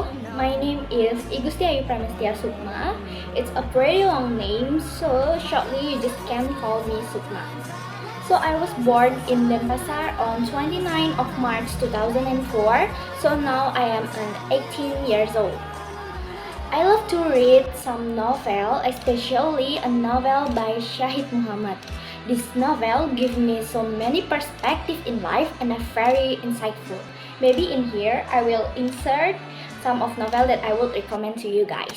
Hello, my name is Gusti Pramestia Sukma. It's a pretty long name, so shortly you just can call me Sukma. So I was born in Denpasar on 29 of March 2004, so now I am 18 years old. I love to read some novel, especially a novel by Shahid Muhammad. This novel gives me so many perspectives in life and are very insightful. Maybe in here I will insert some of novel that I would recommend to you guys.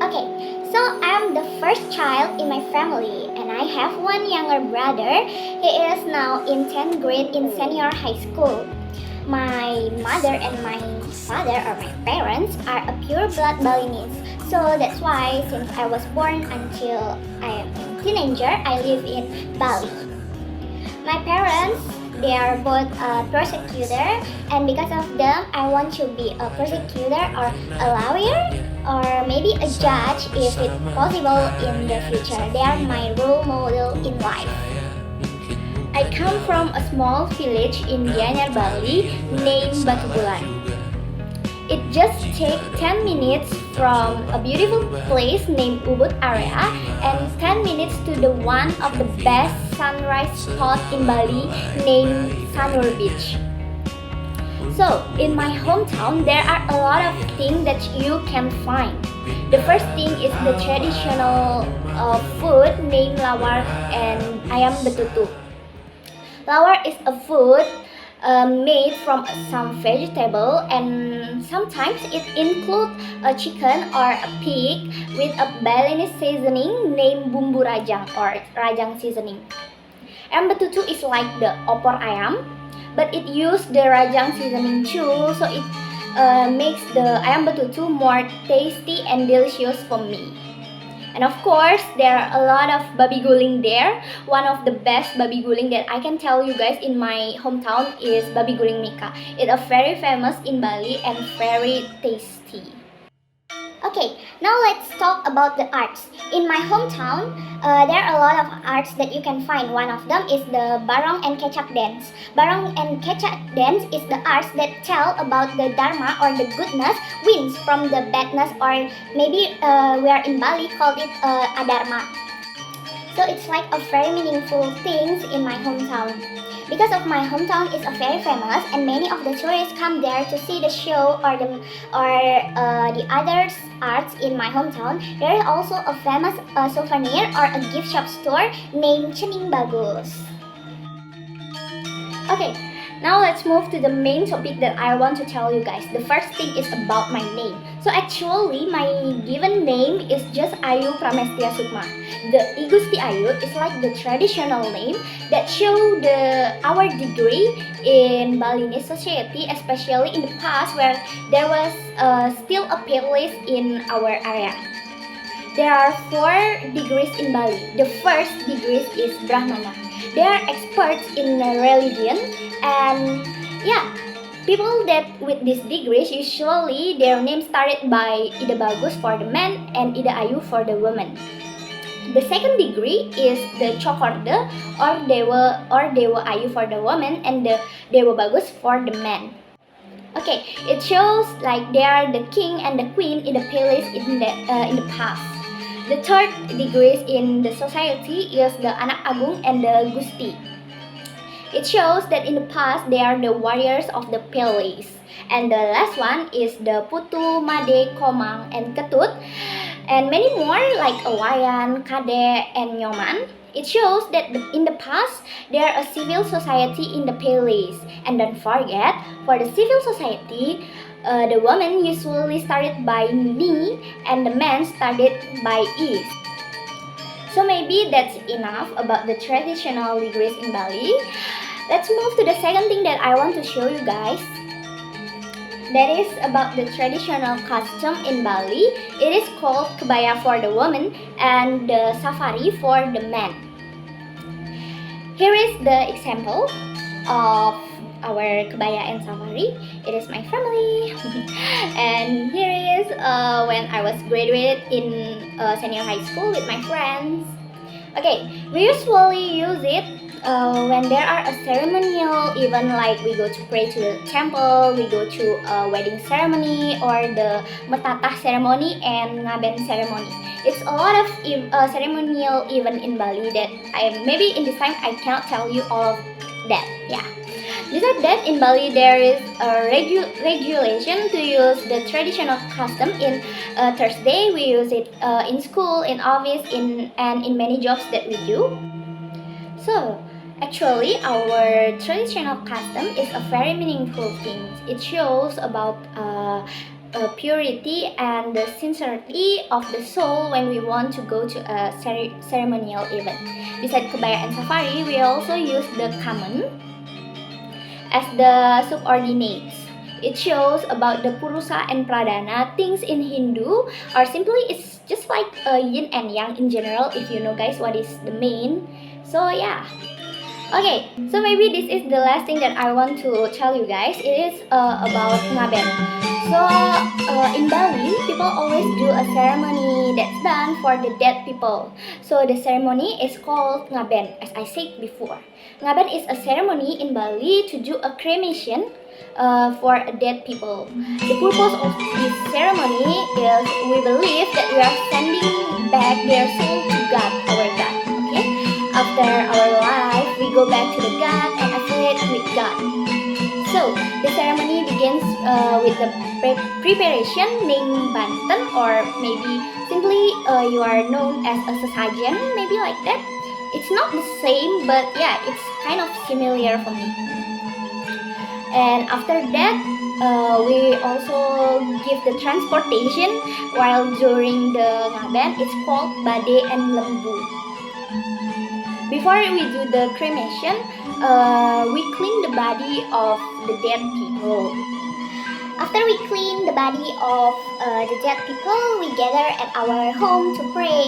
Okay, so I'm the first child in my family and I have one younger brother. He is now in 10th grade in senior high school. My mother and my father or my parents are a pure blood Balinese. So that's why since I was born until I am a teenager, I live in Bali. My parents, they are both a prosecutor, and because of them, I want to be a prosecutor or a lawyer or maybe a judge if it's possible in the future. They are my role model in life. I come from a small village in Gianyar, Bali named Batu Bulan. It just takes 10 minutes from a beautiful place named Ubud area and 10 minutes to the one of the best sunrise spot in Bali named Sanur Beach. So, in my hometown, there are a lot of things that you can find. The first thing is the traditional food named lawar and ayam betutu. Lawar is a food made from some vegetable and sometimes it includes a chicken or a pig with a Balinese seasoning named bumbu rajang or rajang seasoning. Ayam betutu is like the opor ayam, but it uses the rajang seasoning too, so it makes the ayam betutu more tasty and delicious for me. And of course, there are a lot of babi guling there. One of the best babi guling that I can tell you guys in my hometown is babi guling Mika. It's a very famous in Bali and very tasty. Okay, now let's talk about the arts. In my hometown, there are a lot of arts that you can find. One of them is the Barong and Kecak dance. Barong and Kecak dance is the arts that tell about the dharma or the goodness wins from the badness, or maybe we are in Bali called it adharma. So it's like a very meaningful things in my hometown. Because of my hometown is very famous and many of the tourists come there to see the show or the other arts in my hometown. There is also a famous souvenir or a gift shop store named Cening Bagus. Okay, now let's move to the main topic that I want to tell you guys. The first thing is about my name. So actually, my given name is just Ayu Pramestia Sukma. The Gusti Ayu is like the traditional name that show our degree in Balinese society, especially in the past where there was still a palace in our area. There are 4 degrees in Bali. The first degree is Brahmana. They are experts in religion, and people that with these degrees usually their name started by Ida Bagus for the man and Ida Ayu for the woman. The second degree is the Chokorde or Dewa Ayu for the woman and the Dewa Bagus for the man. Okay, it shows like they are the king and the queen in the palace in the past. The third degrees in the society is the Anak Agung and the Gusti. It shows that in the past they are the warriors of the palace. And the last one is the Putu, Made, Komang, and Ketut, and many more like Wayan, Kade, and Nyoman. It shows that in the past there are a civil society in the palace. And don't forget, for the civil society, the woman usually started by Ni and the man started by Is. So maybe that's enough about the traditional degrees in Bali. Let's move to the second thing that I want to show you guys. That is about the traditional costume in Bali. It is called kebaya for the woman and the safari for the man. Here is the example of our kebaya and safari. It is my family. And here is when I was graduated in senior high school with my friends. Okay, we usually use it when there are a ceremonial event, like we go to pray to the temple, we go to a wedding ceremony or the metatah ceremony and ngaben ceremony. It's a lot of ceremonial event in Bali that maybe in this time I cannot tell you all of that. Yeah. Besides that, in Bali there is a regulation to use the traditional custom in Thursday. We use it in school, in office, and in many jobs that we do. So, actually, our traditional custom is a very meaningful thing. It shows about purity and the sincerity of the soul when we want to go to a ceremonial event. Besides kebaya and safari, we also use the kamen as the subordinates. It shows about the purusa and pradana. Things in Hindu are simply, it's just like yin and yang in general, if you know guys what is the main. So yeah. Okay, so maybe this is the last thing that I want to tell you guys. It is about ngaben. So in Bali, people always do a ceremony that's done for the dead people. So the ceremony is called ngaben, as I said before. Ngaben is a ceremony in Bali to do a cremation for dead people. The purpose of this ceremony is we believe that we are sending back their soul to God, our God. Okay, after our life, we go back to the God and affiliate with God. So the ceremony begins with the preparation named Banten, or maybe simply you are known as a sesajen, maybe like that. It's not the same, but yeah, it's kind of similar for me. And after that, we also give the transportation while during the ngaben. It's called bade and lembu. Before we do the cremation, we clean the body of the dead people. After we clean the body of the dead people, we gather at our home to pray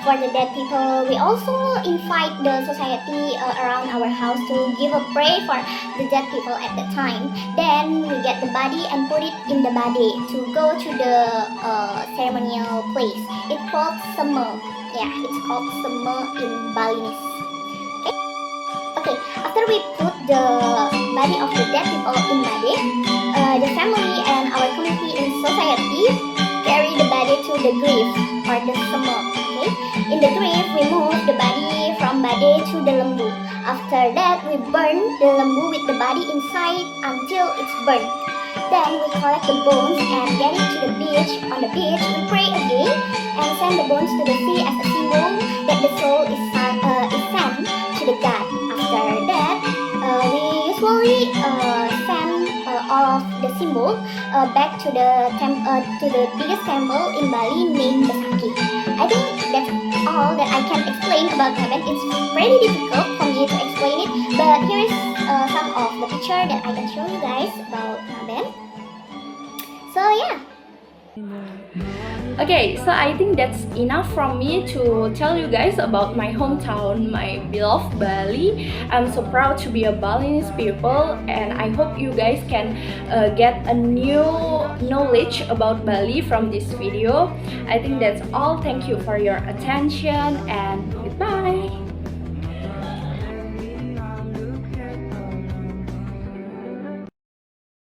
for the dead people. We also invite the society around our house to give a pray for the dead people at the time. Then we get the body and put it in the bade to go to the ceremonial place. It's called sema. Yeah, it's called sema in Balinese. Okay, after we put the body of the dead people in bade, the family and our community in society carry the body to the grave or the sema. Okay, in the grave we move the body from bade to the lembu. After that, we burn the lembu with the body inside until it's burnt. Then we collect the bones and get it to the beach. On the beach, we pray again and send the bones to the sea as a symbol that the soul is sent to the God. After that, we usually send all of the symbol back to the biggest temple in Bali named Besaki. I think that's all that I can explain about ngaben. It's pretty difficult for me to explain it, but here is some of the picture that I can show you guys about ngaben. So yeah. Okay, so I think that's enough from me to tell you guys about my hometown, my beloved Bali. I'm so proud to be a Balinese people, and I hope you guys can get a new knowledge about Bali from this video. I think that's all. Thank you for your attention, and goodbye.